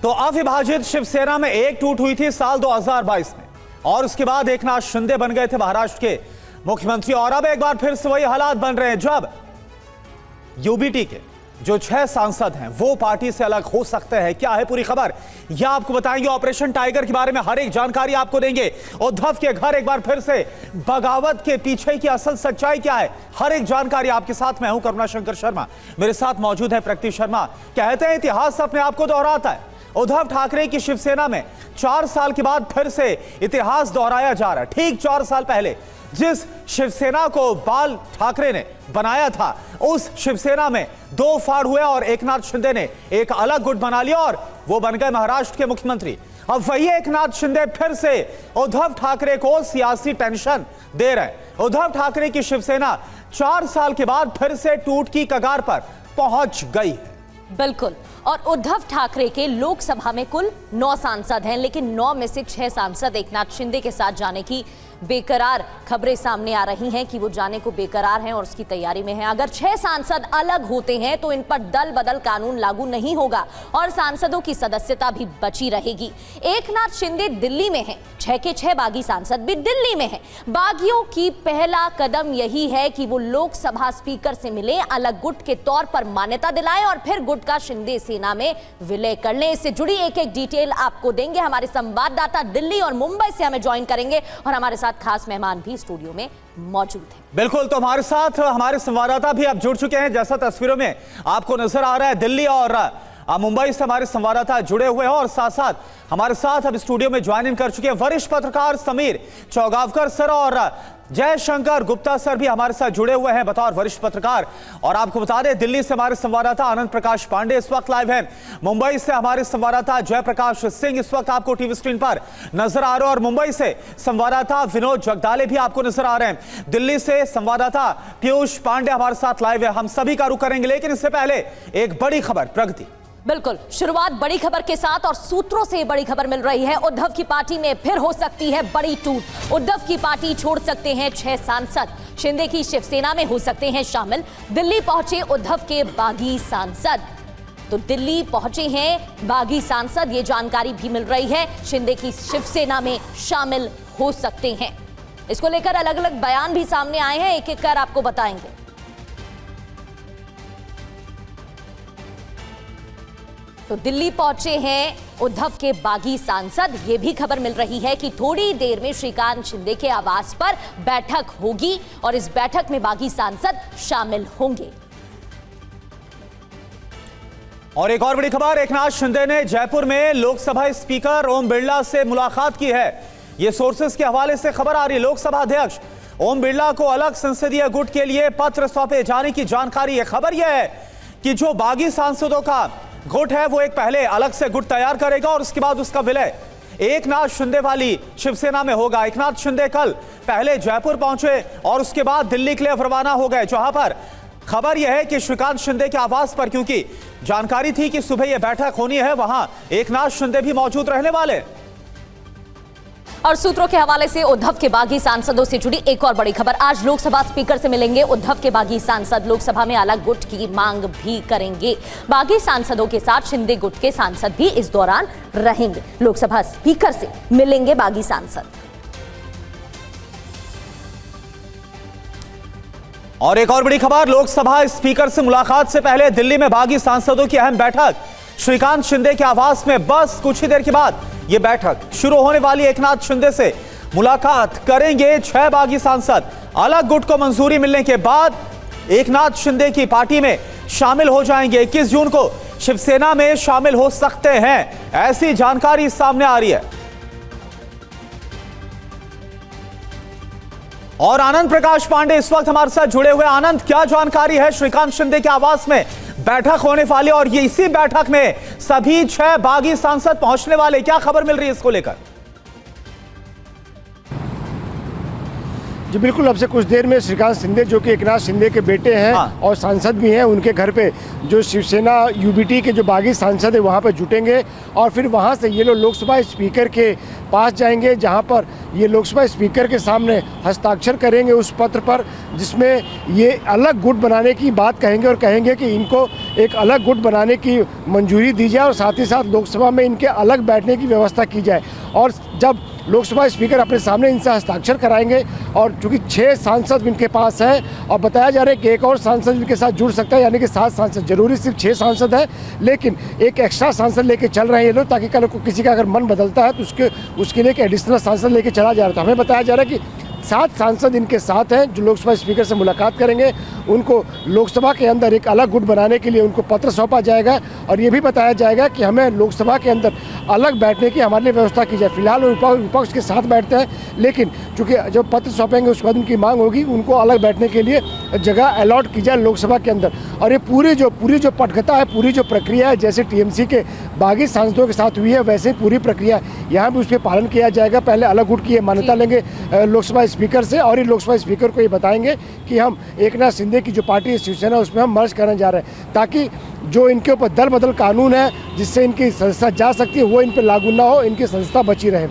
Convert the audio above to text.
तो अविभाजित शिवसेना में एक टूट हुई थी साल 2022 में और उसके बाद एकनाथ शिंदे बन गए थे महाराष्ट्र के मुख्यमंत्री। और अब एक बार फिर से वही हालात बन रहे हैं जब यूबीटी के जो 6 सांसद हैं वो पार्टी से अलग हो सकते हैं। क्या है पूरी खबर, यह आपको बताएंगे। ऑपरेशन टाइगर के बारे में हर एक जानकारी आपको देंगे। उद्धव के घर एक बार फिर से बगावत के पीछे की असल सच्चाई क्या है, हर एक जानकारी आपके साथ। मैं हूं करुणा शंकर शर्मा, मेरे साथ मौजूद है प्रकृति शर्मा। कहते हैं इतिहास अपने आप को दोहराता है। उद्धव ठाकरे की शिवसेना में 4 साल के बाद फिर से इतिहास दोहराया जा रहा है। ठीक 4 साल पहले जिस शिवसेना को बाल ठाकरे ने बनाया था, उस शिवसेना में 2 फाड़ हुए और एकनाथ शिंदे ने एक अलग गुट बना लिया और वो बन गए महाराष्ट्र के मुख्यमंत्री। अब वही एकनाथ शिंदे फिर से उद्धव ठाकरे को सियासी टेंशन दे रहे हैं। उद्धव ठाकरे की शिवसेना 4 साल के बाद फिर से टूट की कगार पर पहुंच गई है। बिल्कुल, और उद्धव ठाकरे के लोकसभा में कुल 9 सांसद हैं, लेकिन 9 में से 6 सांसद एकनाथ शिंदे के साथ जाने की बेकरार खबरें सामने आ रही हैं कि वो जाने को बेकरार हैं और उसकी तैयारी में हैं। अगर 6 सांसद अलग होते हैं तो इन पर दल बदल कानून लागू नहीं होगा और सांसदों की सदस्यता भी बची रहेगी। एकनाथ शिंदे दिल्ली में हैं, 6 के 6 बागी सांसद भी दिल्ली में हैं। बागियों की पहला कदम यही है कि वो लोकसभा स्पीकर से मिले, अलग गुट के तौर पर मान्यता दिलाएं और फिर गुट का शिंदे सेना में विलय कर लें। इससे जुड़ी एक एक डिटेल आपको देंगे। हमारे संवाददाता दिल्ली और मुंबई से हमें ज्वाइन करेंगे और हमारे साथ खास मेहमान भी स्टूडियो में मौजूद हैं। बिल्कुल, तो हमारे साथ हमारे संवाददाता भी अब जुड़ चुके हैं। जैसा तस्वीरों में आपको नजर आ रहा है, दिल्ली और मुंबई से हमारे संवाददाता जुड़े हुए हैं और साथ साथ हमारे साथ अब स्टूडियो में ज्वाइन इन कर चुके हैं वरिष्ठ पत्रकार समीर चौगावकर सर और जयशंकर गुप्ता सर भी हमारे साथ जुड़े हुए हैं बतौर वरिष्ठ पत्रकार। और आपको बता दें, दिल्ली से हमारे संवाददाता आनंद प्रकाश पांडे इस वक्त लाइव हैं। मुंबई से हमारे संवाददाता जयप्रकाश सिंह इस वक्त आपको टीवी स्क्रीन पर नजर आ रहे हैं और मुंबई से संवाददाता विनोद जगदाले भी आपको नजर आ रहे हैं। दिल्ली से संवाददाता पीयूष पांडे हमारे साथ लाइव है। हम सभी का रुख करेंगे, लेकिन इससे पहले एक बड़ी खबर प्रगति। बिल्कुल, शुरुआत बड़ी खबर के साथ और सूत्रों से बड़ी खबर मिल रही है। उद्धव की पार्टी में फिर हो सकती है बड़ी टूट। उद्धव की पार्टी छोड़ सकते हैं 6 सांसद, शिंदे की शिवसेना में हो सकते हैं शामिल। दिल्ली पहुंचे उद्धव के बागी सांसद, तो दिल्ली पहुंचे हैं बागी सांसद, ये जानकारी भी मिल रही है। शिंदे की शिवसेना में शामिल हो सकते हैं। इसको लेकर अलग अलग बयान भी सामने आए हैं, एक एक कर आपको बताएंगे। तो दिल्ली पहुंचे हैं उद्धव के बागी सांसद। यह भी खबर मिल रही है कि थोड़ी देर में श्रीकांत शिंदे के आवास पर बैठक होगी और इस बैठक में बागी सांसद शामिल होंगे। और एक और बड़ी खबर, एकनाथ शिंदे ने जयपुर में लोकसभा स्पीकर ओम बिरला से मुलाकात की है। यह सोर्सेस के हवाले से खबर आ रही है। लोकसभा अध्यक्ष ओम बिरला को अलग संसदीय गुट के लिए पत्र सौंपे जाने की जानकारी है। खबर यह है कि जो बागी सांसदों का गुट है वो एक पहले अलग से गुट तैयार करेगा और उसके बाद उसका विलय एकनाथ शिंदे वाली शिवसेना में होगा। एकनाथ शिंदे कल पहले जयपुर पहुंचे और उसके बाद दिल्ली के लिए रवाना हो गए, जहां पर खबर यह है कि श्रीकांत शिंदे के आवास पर, क्योंकि जानकारी थी कि सुबह यह बैठक होनी है, वहां एकनाथ शिंदे भी मौजूद रहने वाले। और सूत्रों के हवाले से उद्धव के बागी सांसदों से जुड़ी एक और बड़ी खबर। आज लोकसभा स्पीकर से मिलेंगे उद्धव के बागी सांसद, लोकसभा में अलग गुट की मांग भी करेंगे। बागी सांसदों के साथ शिंदे गुट के सांसद भी इस दौरान रहेंगे। लोकसभा स्पीकर से मिलेंगे बागी सांसद। और एक और बड़ी खबर, लोकसभा स्पीकर से मुलाकात से पहले दिल्ली में बागी सांसदों की अहम बैठक श्रीकांत शिंदे के आवास में। बस कुछ ही देर के बाद यह बैठक शुरू होने वाली। एकनाथ शिंदे से मुलाकात करेंगे 6 बागी सांसद। अलग गुट को मंजूरी मिलने के बाद एकनाथ शिंदे की पार्टी में शामिल हो जाएंगे। 21 जून को शिवसेना में शामिल हो सकते हैं, ऐसी जानकारी सामने आ रही है। और आनंद प्रकाश पांडे इस वक्त हमारे साथ जुड़े हुए। आनंद, क्या जानकारी है? श्रीकांत शिंदे के आवास में बैठक होने वाली और ये इसी बैठक में सभी 6 बागी सांसद पहुंचने वाले, क्या खबर मिल रही है इसको लेकर? जी बिल्कुल, अब से कुछ देर में श्रीकांत शिंदे जो कि एकनाथ शिंदे के बेटे हैं और सांसद भी हैं, उनके घर पे जो शिवसेना यूबीटी के जो बागी सांसद है वहाँ पे जुटेंगे और फिर वहाँ से ये लोग लोकसभा स्पीकर के पास जाएंगे, जहाँ पर ये लोकसभा स्पीकर के सामने हस्ताक्षर करेंगे उस पत्र पर, जिसमें ये अलग गुट बनाने की बात कहेंगे और कहेंगे कि इनको एक अलग गुट बनाने की मंजूरी दी जाए और साथ ही साथ लोकसभा में इनके अलग बैठने की व्यवस्था की जाए। और जब लोकसभा स्पीकर अपने सामने इनसे हस्ताक्षर कराएंगे और चूंकि 6 सांसद इनके पास हैं और बताया जा रहा है कि एक और सांसद इनके साथ जुड़ सकता है, यानी कि 7 सांसद, जरूरी सिर्फ 6 सांसद है, लेकिन एक एक्स्ट्रा सांसद लेके चल रहे हैं ये लोग, ताकि कल को किसी का अगर मन बदलता है तो उसके लिए एक एडिशनल सांसद लेके चला जा रहा था। हमें बताया जा रहा है कि 7 सांसद इनके साथ हैं जो लोकसभा स्पीकर से मुलाकात करेंगे। उनको लोकसभा के अंदर एक अलग गुट बनाने के लिए उनको पत्र सौंपा जाएगा और ये भी बताया जाएगा कि हमें लोकसभा के अंदर अलग बैठने की हमारे लिए व्यवस्था की जाए। फिलहाल विपक्ष के साथ बैठते हैं, लेकिन चूंकि जब पत्र सौंपेंगे उसके बाद उनकी मांग होगी उनको अलग बैठने के लिए जगह अलॉट की जाए लोकसभा के अंदर। और ये पूरी जो पटकथा है, पूरी जो प्रक्रिया है, जैसे टीएमसी के बागी सांसदों के साथ हुई है वैसे ही पूरी प्रक्रिया यहाँ भी उस पर पालन किया जाएगा। पहले अलग गुट की मान्यता लेंगे लोकसभा स्पीकर से और ये लोकसभा स्पीकर को ये बताएंगे कि हम एकनाथ शिंदे की जो पार्टी है शिवसेना उसमें हम मर्ज करने जा रहे हैं, ताकि जो इनके ऊपर दल बदल कानून है जिससे इनकी संस्था जा सकती है वो इन पर लागू ना हो, इनकी संस्था बची रहे।